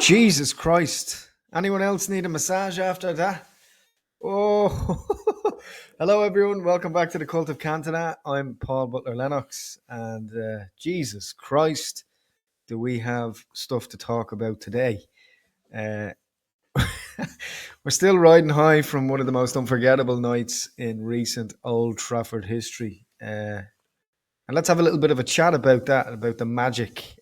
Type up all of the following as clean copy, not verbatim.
Jesus Christ. Anyone else need a massage after that? Oh, hello everyone. Welcome back to the Cult of Cantona. I'm Paul Butler Lennox, and Jesus Christ, do we have stuff to talk about today? Uh, we're still riding high from one of the most unforgettable nights in recent Old Trafford history. And let's have a little bit of a chat about that, about the magic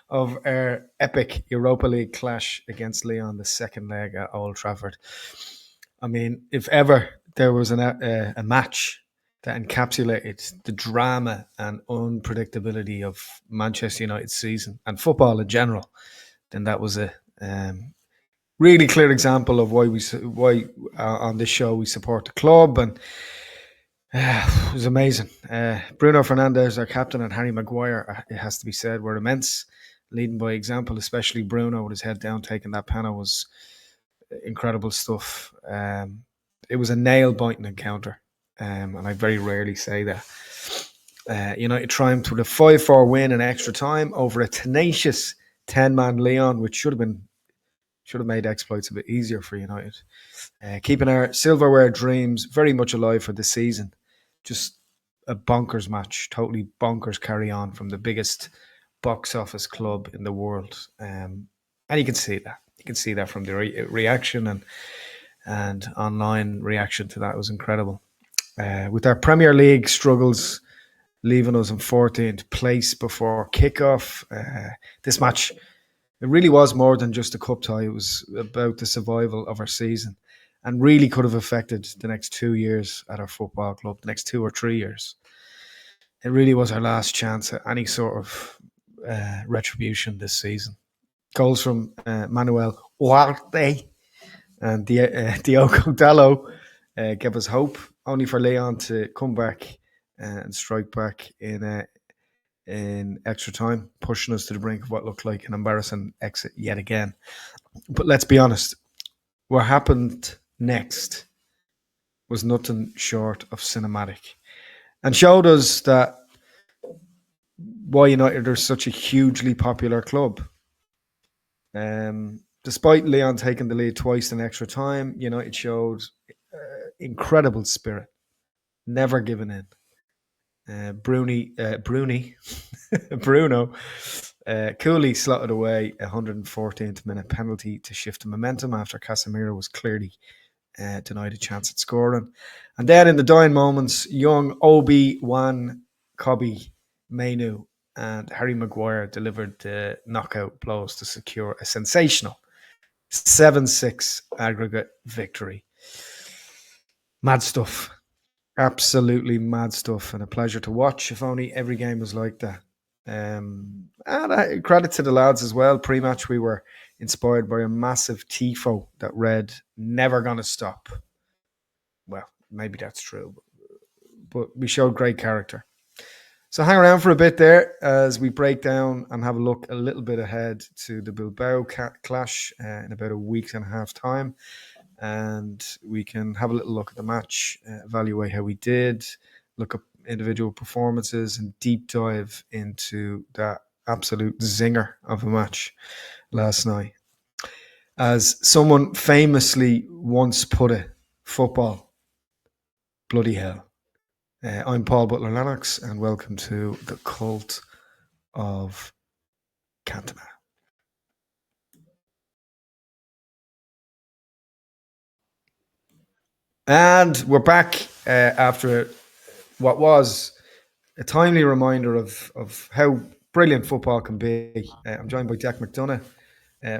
of our epic Europa League clash against Lyon, the second leg at Old Trafford. I mean, if ever there was a match that encapsulated the drama and unpredictability of Manchester United's season and football in general, then that was a really clear example of why on this show we support the club. And it was amazing. Bruno Fernandes, our captain, and Harry Maguire, it has to be said, were immense, leading by example, especially Bruno with his head down, taking that penalty was incredible stuff. It was a nail-biting encounter, and I very rarely say that. United triumphed with a 5-4 win in extra time over a tenacious 10-man Lyon, which should have made exploits a bit easier for United. Keeping our silverware dreams very much alive for the season. Just a bonkers match, totally bonkers carry on from the biggest box office club in the world. And you can see that. You can see that from the reaction and online reaction to that. It was incredible. With our Premier League struggles leaving us in 14th place before kickoff, this match, it really was more than just a cup tie. It was about the survival of our season and really could have affected the next 2 years at our football club, the next 2 or 3 years. It really was our last chance at any sort of retribution this season. Goals from Manuel Ugarte and Diogo Dallo gave us hope, only for Lyon to come back and strike back in extra time, pushing us to the brink of what looked like an embarrassing exit yet again. But let's be honest, what happened next was nothing short of cinematic and showed us that why United are such a hugely popular club. Despite Lyon taking the lead twice in extra time, United showed incredible spirit, never giving in. Bruno coolly slotted away a 114th minute penalty to shift the momentum after Casemiro was clearly denied a chance at scoring. And then in the dying moments, young Obi-Wan Kobe Mainu and Harry Maguire delivered the knockout blows to secure a sensational 7-6 aggregate victory. Mad stuff. Absolutely mad stuff, and a pleasure to watch. If only every game was like that. And credit to the lads as well. Pre-match, we were inspired by a massive tifo that read, "Never gonna stop." Well, maybe that's true, but we showed great character. So hang around for a bit there as we break down and have a look a little bit ahead to the Bilbao clash in about a week and a half time. And we can have a little look at the match, evaluate how we did, look up individual performances, and deep dive into that absolute zinger of a match last night. As someone famously once put it, football, bloody hell. I'm Paul Butler Lennox, and welcome to the Cult of Cantona. And we're back after what was a timely reminder of how brilliant football can be. I'm joined by Jack McDonough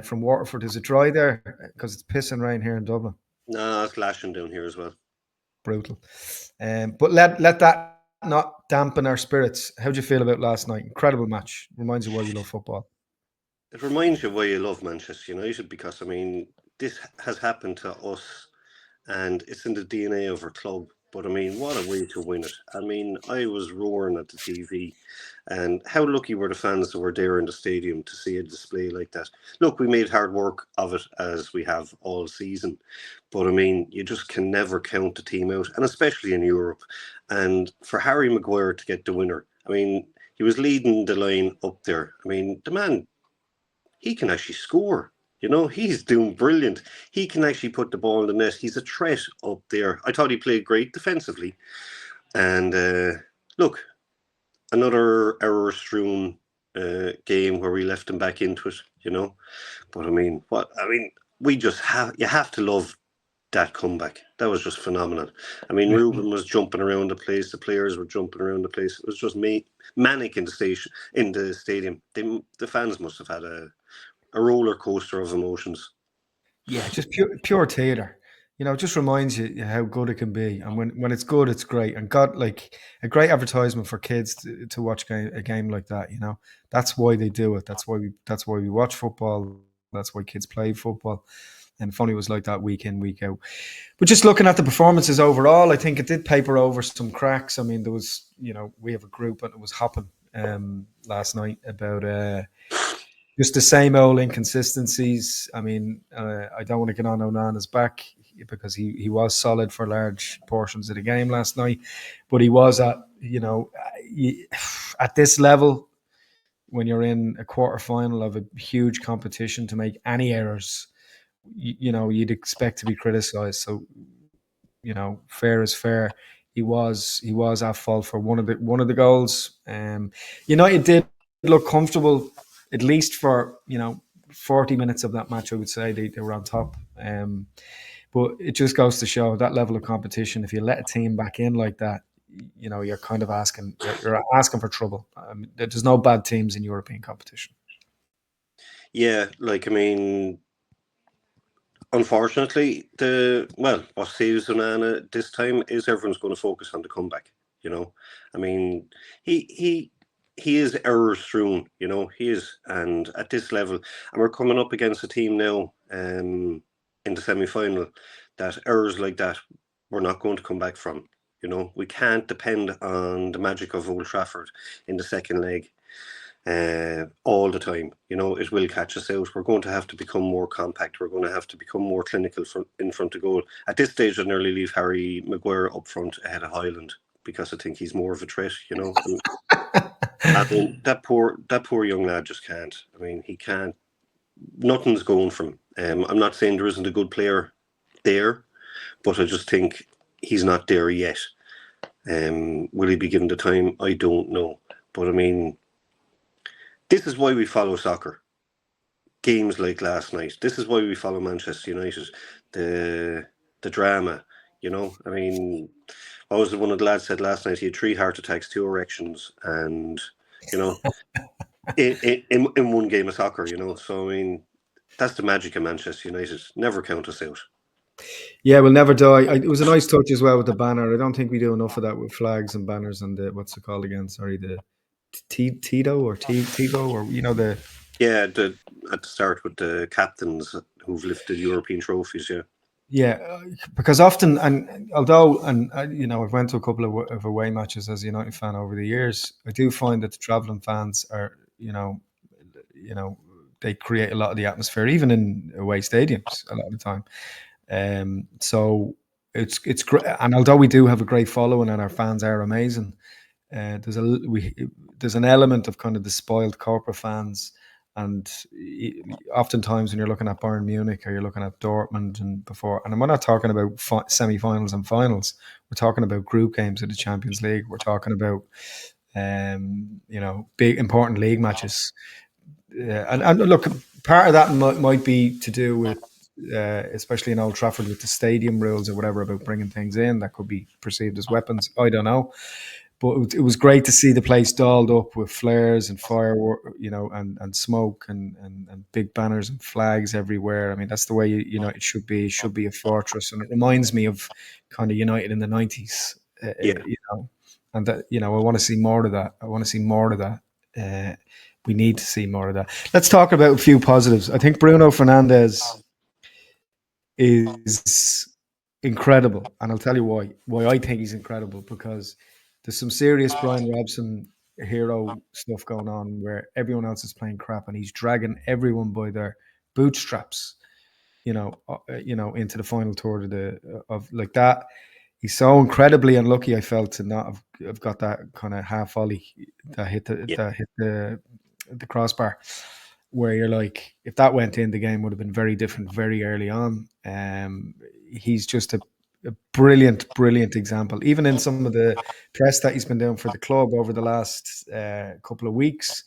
from Waterford. Is it dry there? Because it's pissing rain here in Dublin. No, it's lashing down here as well. Brutal. But let that not dampen our spirits. How do you feel about last night? Incredible match. Reminds you why you love football. It reminds you why you love Manchester United, because, I mean, this has happened to us and it's in the DNA of our club. But, I mean, what a way to win it. I mean, I was roaring at the TV, and how lucky were the fans that were there in the stadium to see a display like that. Look, we made hard work of it, as we have all season. But, I mean, you just can never count the team out, and especially in Europe. And for Harry Maguire to get the winner, I mean, he was leading the line up there. I mean, the man, he can actually score. You know, he's doing brilliant. He can actually put the ball in the net. He's a threat up there. I thought he played great defensively. And look, another error-strewn game where we left him back into it. You know, but I mean, we just you have to love that comeback. That was just phenomenal. I mean, Ruben was jumping around the place. The players were jumping around the place. It was just manic in the station, in the stadium. The fans must have had a roller coaster of emotions. Yeah, just pure theatre. You know, it just reminds you how good it can be, and when it's good, it's great. And got like a great advertisement for kids to watch a game like that. You know, that's why they do it. That's why we watch football. That's why kids play football. And if only it was like that week in, week out. But just looking at the performances overall, I think it did paper over some cracks. I mean, there was, we have a group and it was hopping last night about just the same old inconsistencies. I mean, I don't want to get on Onana's back because he was solid for large portions of the game last night, but he was at this level, when you're in a quarter final of a huge competition, to make any errors, you'd expect to be criticised. So, fair is fair. He was at fault for one of the goals. United did look comfortable, at least for 40 minutes of that match. I would say they were on top. But it just goes to show that level of competition. If you let a team back in like that, you're kind of you're asking for trouble. There's no bad teams in European competition. Yeah, like, I mean, unfortunately, what saves Onana this time is everyone's going to focus on the comeback. You know, I mean, he is error strewn. You know, he is, and at this level, and we're coming up against a team now, in the semi-final, that errors like that we're not going to come back from. You know, we can't depend on the magic of Old Trafford in the second leg all the time. You know, it will catch us out. We're going to have to become more compact. We're going to have to become more clinical in front of goal. At this stage, I'd nearly leave Harry Maguire up front ahead of Highland, because I think he's more of a threat. You know, I mean, that poor young lad just can't. I mean, he can't. Nothing's going from him. I'm not saying there isn't a good player there, but I just think he's not there yet. Will he be given the time? I don't know. But I mean, this is why we follow soccer. Games like last night. This is why we follow Manchester United. The drama. You know, I mean, what was it one of the lads said last night? He had 3 heart attacks, 2 erections, and in one game of soccer. So I mean, that's the magic of Manchester United. Never count us out. Yeah, we'll never die. It was a nice touch as well with the banner. I don't think we do enough of that with flags and banners and what's it called again? Sorry, the Tito or Tigo, or the Yeah, at the start with the captains who've lifted European trophies. Yeah, because often, and although, and I've went to a couple of away matches as a United fan over the years, I do find that the traveling fans are, they create a lot of the atmosphere, even in away stadiums a lot of the time. So it's great, and although we do have a great following and our fans are amazing, there's an element of kind of the spoiled corporate fans, and oftentimes when you're looking at Bayern Munich or you're looking at Dortmund and we're not talking about semi-finals and finals, we're talking about group games of the Champions League, we're talking about big important league matches, and look, part of that might be to do with especially in Old Trafford, with the stadium rules or whatever about bringing things in that could be perceived as weapons. I don't know. But it was great to see the place dolled up with flares and firework, and smoke and big banners and flags everywhere. I mean, that's the way United should be. It should be a fortress, and it reminds me of kind of United in the '90s. Yeah. And that I want to see more of that. I want to see more of that. We need to see more of that. Let's talk about a few positives. I think Bruno Fernandes is incredible, and I'll tell you why. Why I think he's incredible, because there's some serious Brian Robson hero stuff going on where everyone else is playing crap, and he's dragging everyone by their bootstraps, into the final tour of like that. He's so incredibly unlucky, I felt, to not have got that kind of half volley that hit the crossbar. where you're like, if that went in, the game would have been very different very early on. He's just a brilliant, brilliant example. Even in some of the press that he's been doing for the club over the last couple of weeks,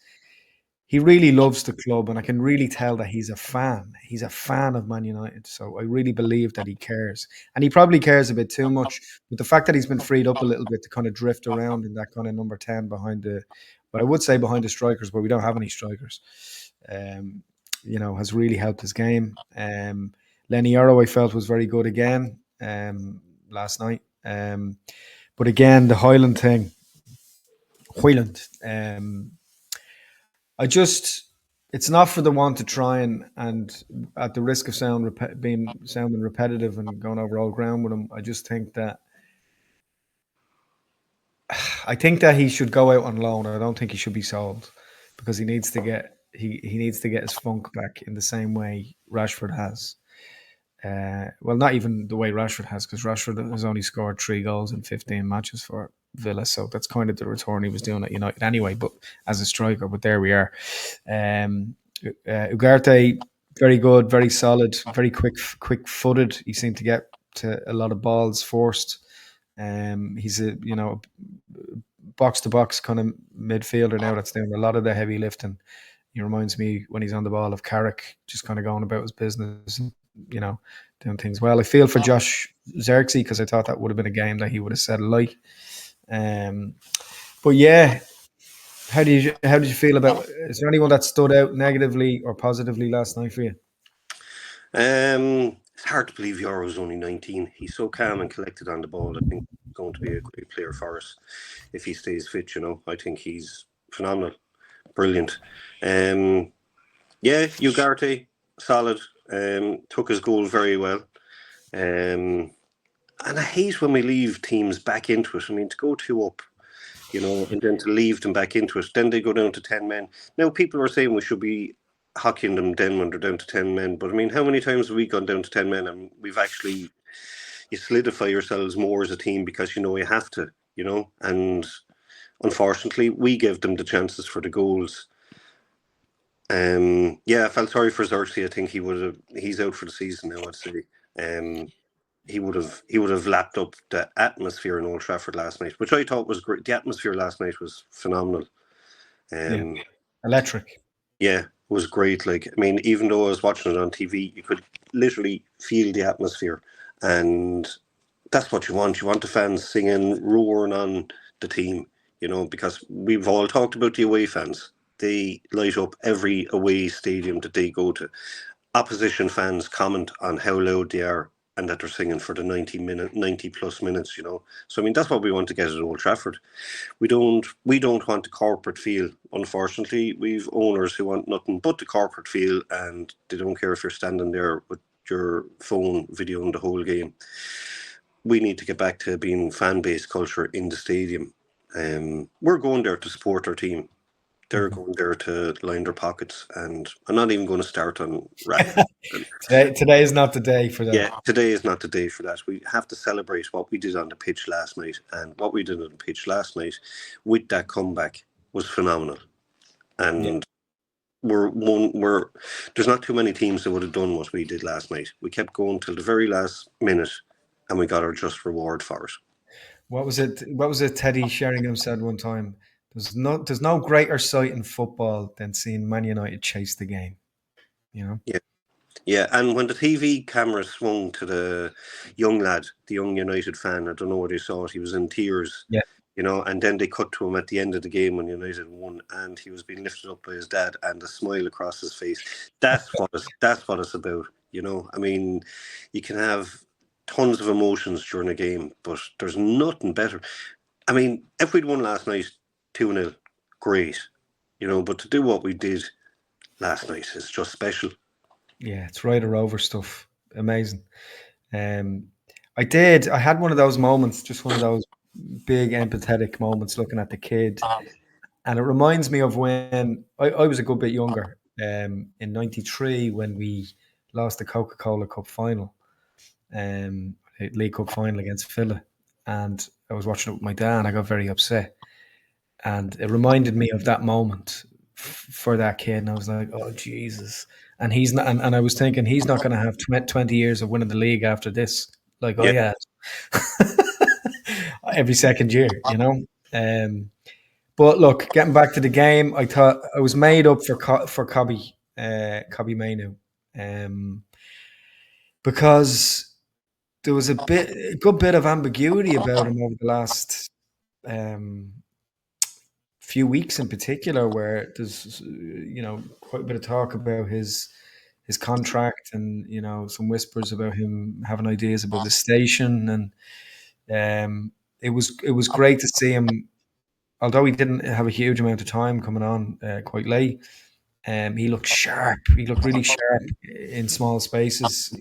he really loves the club, and I can really tell that he's a fan. He's a fan of Man United, so I really believe that he cares, and he probably cares a bit too much. But the fact that he's been freed up a little bit to kind of drift around in that kind of number 10 behind the, but I would say behind the strikers, but we don't have any strikers. Um, has really helped his game. Lenny Euro, I felt, was very good again last night. But again, the Highland thing, Highland. I just, it's not for the one to try and at the risk of sounding repetitive and going over old ground with him. I think that he should go out on loan. I don't think he should be sold because he needs to get his funk back in the same way Rashford has. Well, not even the way Rashford has, because Rashford has only scored 3 goals in 15 matches for Villa, so that's kind of the return he was doing at United anyway, but as a striker. But there we are. Ugarte, very good, very solid, very quick-footed. He seemed to get to a lot of balls forced. He's a box-to-box kind of midfielder now that's doing a lot of the heavy lifting. He reminds me when he's on the ball of Carrick, just kind of going about his business, doing things well. I feel for Josh Zirkzee because I thought that would have been a game that he would have said light. But yeah, how did you feel about? Is there anyone that stood out negatively or positively last night for you? It's hard to believe Euro's only 19. He's so calm and collected on the ball. I think he's going to be a great player for us if he stays fit. I think he's phenomenal, brilliant. Ugarte, solid. Took his goal very well. And I hate when we leave teams back into it. I mean, to go 2 up, and then to leave them back into it. Then they go down to 10 men. Now, people are saying we should be hockeying them then when they're down to 10 men. But I mean, how many times have we gone down to 10 men and we've actually, you solidify yourselves more as a team because you have to, and unfortunately we gave them the chances for the goals. I felt sorry for Xerxes. I think he's out for the season now, I'd say. He would have lapped up the atmosphere in Old Trafford last night, which I thought was great. The atmosphere last night was phenomenal. Electric. Yeah, it was great. Like, I mean, even though I was watching it on TV, you could literally feel the atmosphere, and that's what you want. You want the fans singing, roaring on the team, because we've all talked about the away fans. They light up every away stadium that they go to. Opposition fans comment on how loud they are and that they're singing for the 90 plus minutes, So I mean, that's what we want to get at Old Trafford. We don't want the corporate feel. Unfortunately, we've owners who want nothing but the corporate feel, and they don't care if you're standing there with your phone videoing the whole game. We need to get back to being fan-based culture in the stadium. We're going there to support our team. They're going there to line their pockets, and I'm not even going to start on Rashford. Today is not the day for that. Yeah, today is not the day for that. We have to celebrate what we did on the pitch last night, and what we did on the pitch last night with that comeback was phenomenal. And there's not too many teams that would have done what we did last night. We kept going till the very last minute, and we got our just reward for it. What was it Teddy Sheringham said one time? There's no greater sight in football than seeing Man United chase the game. Yeah, and when the TV camera swung to the young lad, the young United fan, I don't know what he saw. He was in tears. Yeah. And then they cut to him at the end of the game when United won, and he was being lifted up by his dad, and a smile across his face. That's what it's about. I mean, you can have tons of emotions during a game, but there's nothing better. I mean, if we'd won last night 2-0, great. But to do what we did last night is just special. Yeah, it's right or over stuff. Amazing. I had one of those moments, just one of those big empathetic moments looking at the kid. And it reminds me of when I was a good bit younger, in 93 when we lost the Coca-Cola Cup final, League Cup final against Villa. And I was watching it with my dad and I got very upset. And it reminded me of that moment for that kid, and I was like, oh Jesus. And he's not, and I was thinking he's not going to have 20 years of winning the league after this. Like, oh Yeah, yeah, every second year, But look, getting back to the game, I thought I was made up for Kobe Mainu, because there was a good bit of ambiguity about him over the last um, few weeks, in particular, where there's quite a bit of talk about his contract, and some whispers about him having ideas about the station, and it was great to see him. Although he didn't have a huge amount of time coming on quite late, he looked sharp. He looked really sharp in small spaces,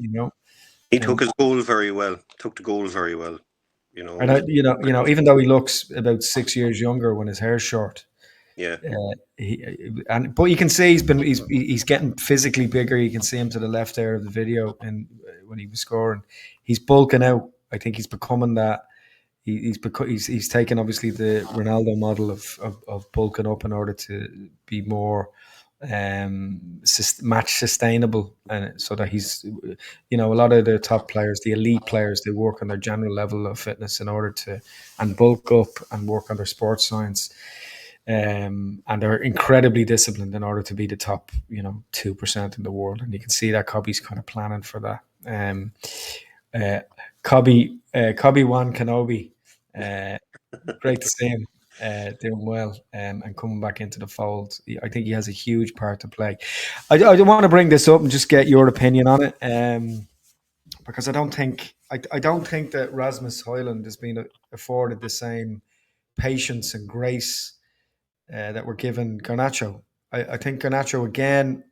he took Um, his goal very well. Took the goal very well. You know, and he's even though he looks about 6 years younger when his hair's short, yeah. but you can see he's getting physically bigger. You can see him to the left there of the video, and when he was scoring, he's bulking out. I think he's becoming that. He's taken obviously the Ronaldo model of bulking up in order to be more match sustainable, and so that he's a lot of the top players, the elite players, they work on their general level of fitness in order to and bulk up and work on their sports science, and they're incredibly disciplined in order to be the top 2% in the world, and you can see that Kobe's kind of planning for that. Uh, Kobe Wan Kenobi. Uh, Great to see him doing well, and coming back into the fold. I think he has a huge part to play. I want to bring this up and just get your opinion on it, because I don't think that Rasmus Højlund has been afforded the same patience and grace that we're given Garnacho. I think Garnacho again,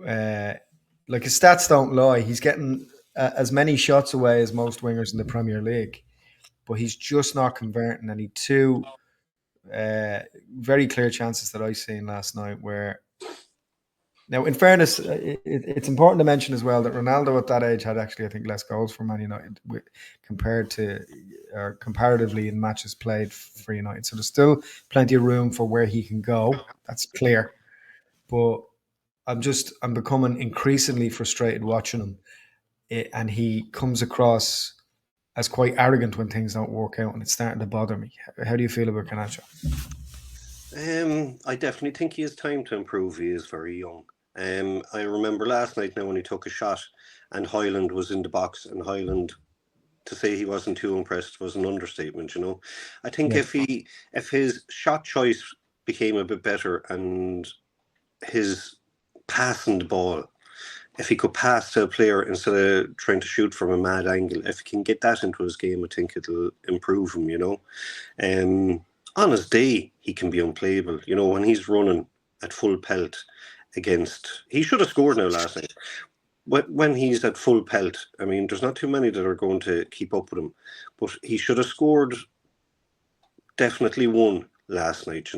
uh, like his stats don't lie. He's getting as many shots away as most wingers in the Premier League, but he's just not converting. And he two very clear chances that I seen last night. Where now, in fairness, it's important to mention as well that Ronaldo at that age had actually, I think, less goals for Man United compared to, or comparatively, in matches played for United. So there's still plenty of room for where he can go. That's clear. But I'm becoming increasingly frustrated watching him, and he comes across as quite arrogant when things don't work out, and it's starting to bother me. How do you feel about Canacho? I definitely think he has time to improve. He is very young. I remember last night now when he took a shot, and Højlund was in the box, and Højlund, to say he wasn't too impressed was an understatement. I think Yeah, if his shot choice became a bit better, and his passing the ball, if he could pass to a player instead of trying to shoot from a mad angle, if he can get that into his game, I think it'll improve him. On his day, he can be unplayable. When he's running at full pelt against, he should have scored now last night. When he's at full pelt, I mean, there's not too many that are going to keep up with him, but he should have scored definitely one last night.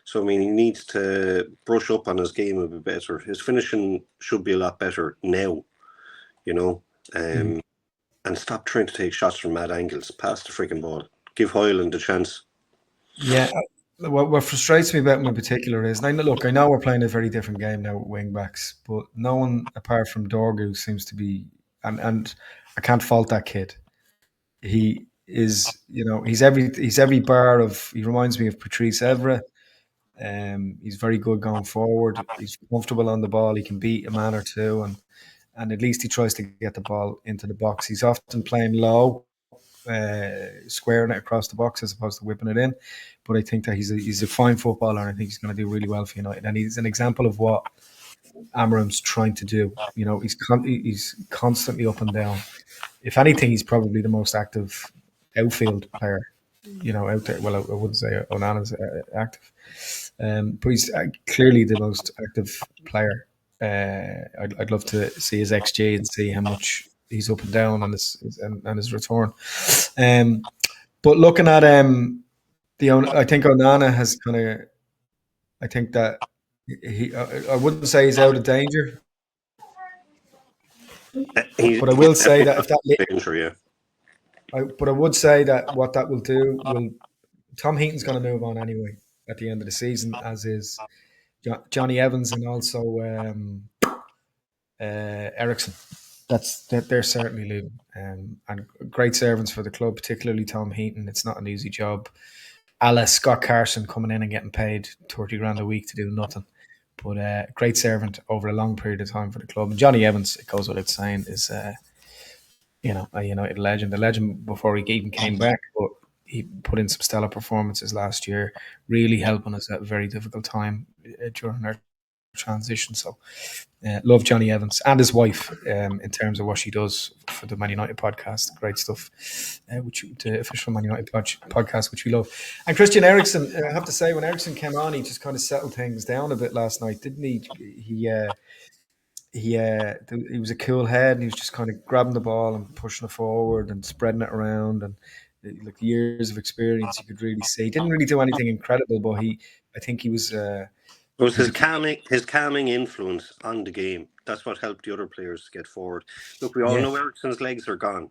So I mean, he needs to brush up on his game a bit better. His finishing should be a lot better now. You know, mm. um, and stop trying to take shots from mad angles. Pass the freaking ball. Give Højlund a chance. Yeah. What frustrates me about him in particular is, and look, I know we're playing a very different game now with wing backs, but no one apart from Dorgu seems to be, and I can't fault that kid. He is, he's every bar of. He reminds me of Patrice Evra. He's very good going forward. He's comfortable on the ball. He can beat a man or two, and at least he tries to get the ball into the box. He's often playing low, squaring it across the box as opposed to whipping it in. But I think that he's a fine footballer, and I think he's going to do really well for United. And he's an example of what Amarim's trying to do. He's constantly up and down. If anything, he's probably the most active outfield player, out there. Well, I wouldn't say Onana's active, but he's clearly the most active player. I'd love to see his XG and see how much he's up and down on his return. Um, but looking at I think Onana has kind of. I think that I wouldn't say he's out of danger, He's but I will say that if that. danger, yeah. But I would say that what that will do will. Tom Heaton's going to move on anyway at the end of the season, as is Johnny Evans and also Ericsson. They're certainly leaving, and great servants for the club, particularly Tom Heaton. It's not an easy job. Alice Scott Carson coming in and getting paid 30 grand a week to do nothing. But great servant over a long period of time for the club. And Johnny Evans, it goes without saying, is a United legend. A legend before he even came back, but he put in some stellar performances last year, really helping us at a very difficult time during our transition. So love Johnny Evans and his wife in terms of what she does for the Man United podcast. Great stuff, which the official Man United podcast, which we love. And Christian Eriksen, I have to say, when Eriksen came on, he just kind of settled things down a bit last night, didn't he? He was a cool head, and he was just kind of grabbing the ball and pushing it forward and spreading it around, and like the years of experience, you could really see. He didn't really do anything incredible, but I think he was. It was He was a his calming influence on the game. That's what helped the other players to get forward. Look, we all yeah. know Ericsson's legs are gone.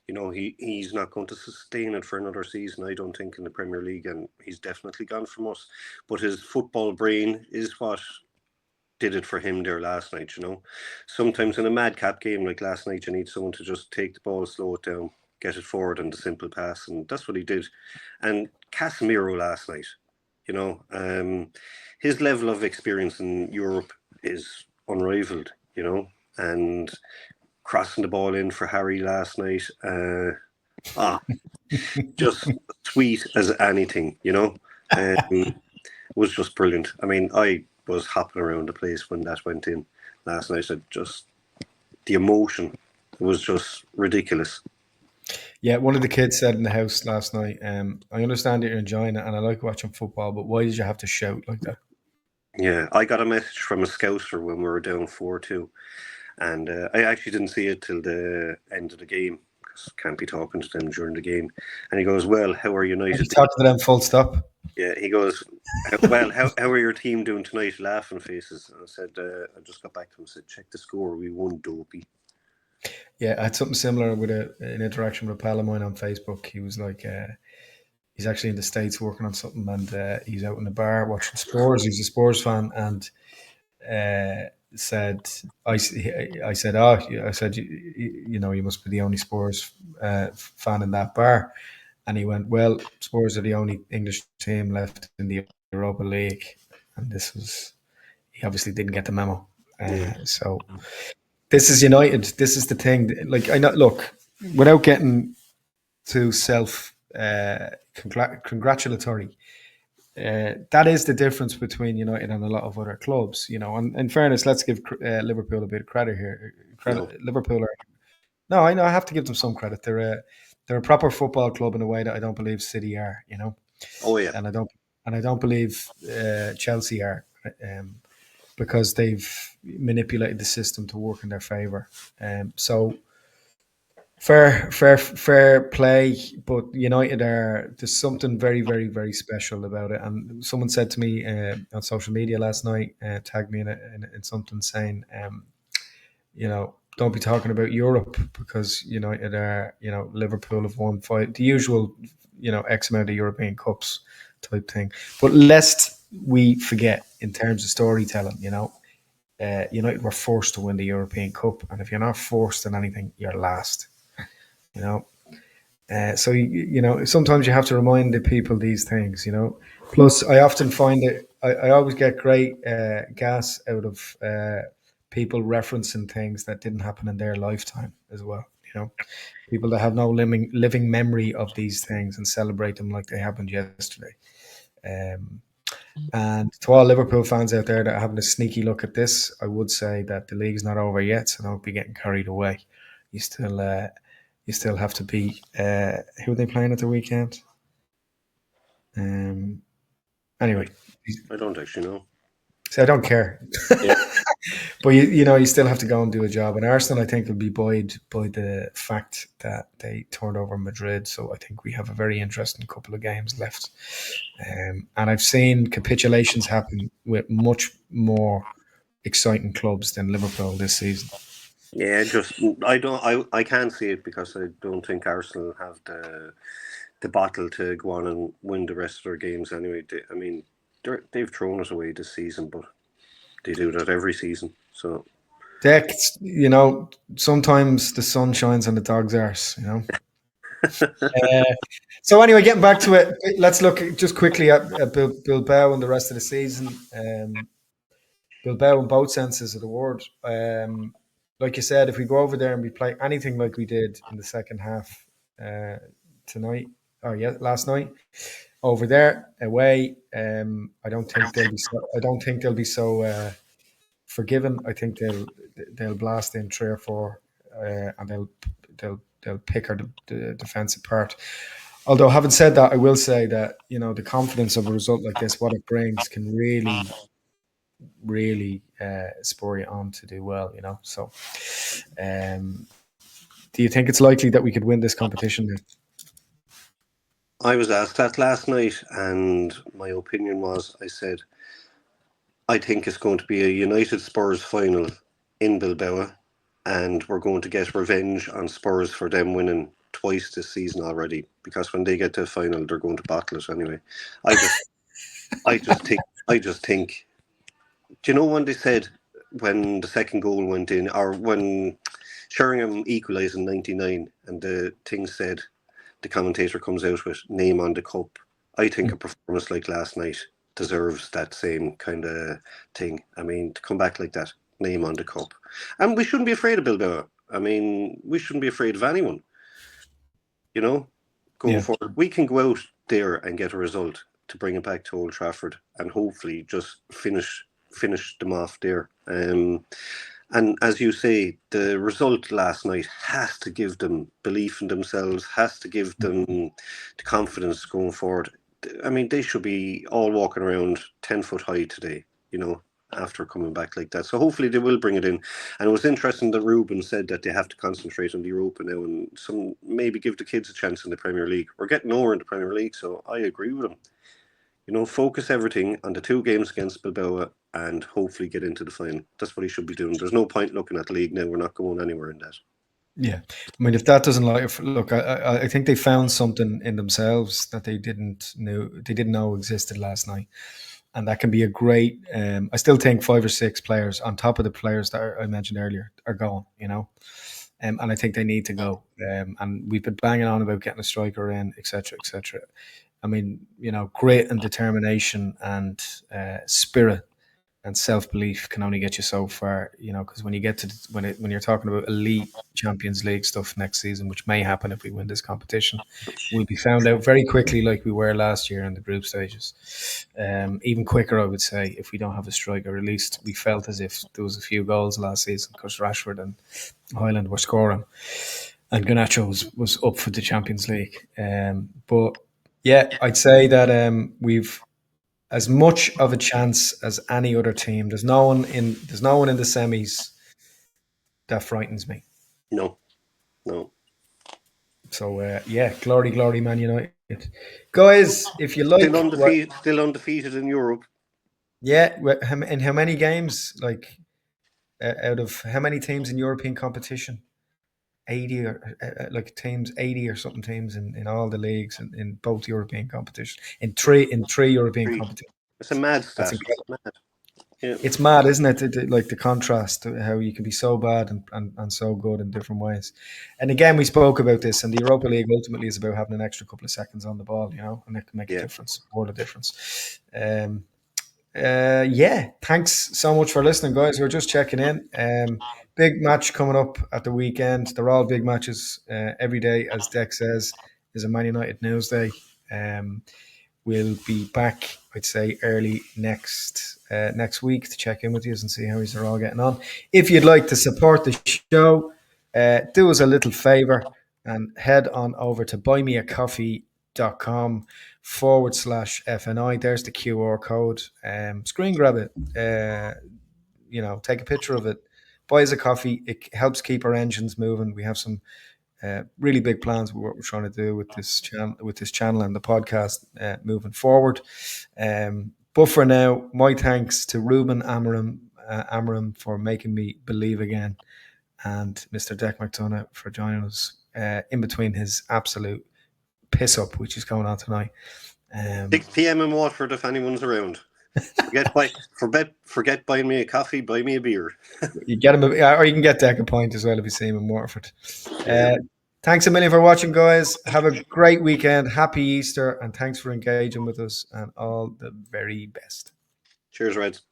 You know, he's not going to sustain it for another season, I don't think, in the Premier League, and he's definitely gone from us. But his football brain is what did it for him there last night, you know. Sometimes in a madcap game like last night, you need someone to just take the ball, slow it down, get it forward and the simple pass, and that's what he did. And Casemiro last night, you know, his level of experience in Europe is unrivaled, you know, and crossing the ball in for Harry last night, just sweet as anything, you know. Was just brilliant. I mean, I was hopping around the place when that went in last night. Just the emotion was just ridiculous. Yeah, one of the kids said in the house last night, I understand that you're enjoying it and I like watching football, but why did you have to shout like that? Yeah, I got a message from a scouser when we were down 4-2, and I actually didn't see it till the end of the game because can't be talking to them during the game. And he goes, "Well, how are And he United?" talked to them full stop. Yeah, he goes, "Well, how are your team doing tonight?" Laughing faces. And I said, I just got back to him and said, "Check the score. We won, dopey." Yeah, I had something similar with an interaction with a pal of mine on Facebook. He was like, he's actually in the States working on something, and he's out in the bar watching Spurs. He's a Spurs fan, and said, I said, oh, I said, you know, you must be the only Spurs fan in that bar. And he went, well, Spurs are the only English team left in the Europa League. And he obviously didn't get the memo. Yeah, So this is United. This is the thing. Like, I know, look, without getting too congratulatory, that is the difference between United and a lot of other clubs. You know, and in fairness, let's give Liverpool a bit of credit here. no, Liverpool are no, I know I have to give them some credit. They're a proper football club in a way that I don't believe City are. You know, oh yeah, and I don't believe Chelsea are. Because they've manipulated the system to work in their favour. So fair play, but United there's something very, very, very special about it. And someone said to me on social media last night, tagged me in something saying, you know, don't be talking about Europe because United are, Liverpool have won five, the usual, X amount of European Cups type thing. But lest we forget in terms of storytelling, United were forced to win the European Cup, and if you're not forced in anything, you're last. You know, so sometimes you have to remind the people these things. Plus, I often find that I always get great gas out of people referencing things that didn't happen in their lifetime as well. People that have no living memory of these things and celebrate them like they happened yesterday. Um, and to all Liverpool fans out there that are having a sneaky look at this, I would say that the league's not over yet, so don't be getting carried away. You still have to be. Who are they playing at the weekend? Anyway, I don't actually know. so I don't care. Yeah, But you still have to go and do a job. And Arsenal, I think, will be buoyed by the fact that they turned over Madrid. So I think we have a very interesting couple of games left. And I've seen capitulations happen with much more exciting clubs than Liverpool this season. yeah. Just I can't see it because I don't think Arsenal have the battle to go on and win the rest of their games anyway. I mean, they've thrown us away this season, but they do that every season. So Dec, sometimes the sun shines on the dog's arse. So anyway, getting back to it, let's look just quickly at Bilbao and the rest of the season. Bilbao in both senses of the word. Like you said, if we go over there and we play anything like we did in the second half uh, tonight, or last night, over there away, I don't think they'll be. I don't think they'll be so forgiven. I think they'll blast in 3 or 4, and they'll pick the defense apart. Although, having said that, I will say that the confidence of a result like this, what it brings, can really spur you on to do well. So, um, do you think it's likely that we could win this competition? I was asked that last night, and my opinion was, I said, I think it's going to be a United Spurs final in Bilbao, and we're going to get revenge on Spurs for them winning twice this season already. Because when they get to the final, they're going to bottle it anyway. I just think. Do you know when they said when the second goal went in, or when Sheringham equalised in '99, and the thing said, the commentator comes out with name on the cup. I think a performance like last night deserves that same kind of thing. I mean, to come back like that, name on the cup. And we shouldn't be afraid of Bilbao. I mean, we shouldn't be afraid of anyone. Going Yeah. forward, we can go out there and get a result to bring it back to Old Trafford and hopefully just finish them off there. And as you say, the result last night has to give them belief in themselves, has to give them the confidence going forward. I mean, they should be all walking around 10 foot high today, after coming back like that. So hopefully they will bring it in. And it was interesting that Ruben said that they have to concentrate on the Europa now and maybe give the kids a chance in the Premier League. We're getting nowhere in the Premier League, so I agree with him. Focus everything on the 2 games against Bilbao and hopefully get into the final. That's what he should be doing. There's no point looking at the league now. We're not going anywhere in that. Yeah, I mean, if that doesn't look, I think they found something in themselves that they didn't know existed last night, and that can be a great. I still think 5 or 6 players on top of the players that I mentioned earlier are going. And I think they need to go. And we've been banging on about getting a striker in, etc., etc. I mean, grit and determination and spirit and self-belief can only get you so far, because when you get to when you're talking about elite Champions League stuff next season, which may happen if we win this competition, we'll be found out very quickly, like we were last year in the group stages. Even quicker, I would say, if we don't have a striker. At least we felt as if there was a few goals last season because Rashford and Highland were scoring, and Garnacho was up for the Champions League. But yeah, I'd say that we've as much of a chance as any other team. There's no one in the semis that frightens me. No. So yeah, glory, Man United, guys. If you like, still undefeated in Europe. Yeah, in how many games? Like out of how many teams in European competition? 80 or like teams, 80 or something teams in all the leagues in both European competition. In three European competitions. It's a mad stat. That's incredible. It's mad. Yeah. It's mad, isn't it? Like the contrast, how you can be so bad and so good in different ways. And again, we spoke about this, and the Europa League ultimately is about having an extra couple of seconds on the ball, and it can make a difference, more the difference. Yeah, thanks so much for listening, guys. We're just checking in. Big match coming up at the weekend. They're all big matches. Every day, as Dec says, is a Man United news day. We'll be back, I'd say, early next week to check in with you and see how you're all getting on. If you'd like to support the show, do us a little favor and head on over to buymeacoffee.com/FNI. There's the QR code. Screen grab it. Take a picture of it. Buy us a coffee. It helps keep our engines moving. We have some really big plans with what we're trying to do with this channel and the podcast moving forward. But for now, my thanks to Ruben Amarim for making me believe again, and Mr. Dec McDonough for joining us in between his absolute piss up, which is going on tonight. 6 p.m. in Watford if anyone's around. Forget buying me a coffee, buy me a beer. You get him, or you can get Dec a point as well if you see him in Waterford. Yeah. Thanks a million for watching, guys. Have a great weekend. Happy Easter, and thanks for engaging with us. And all the very best. Cheers, Reds.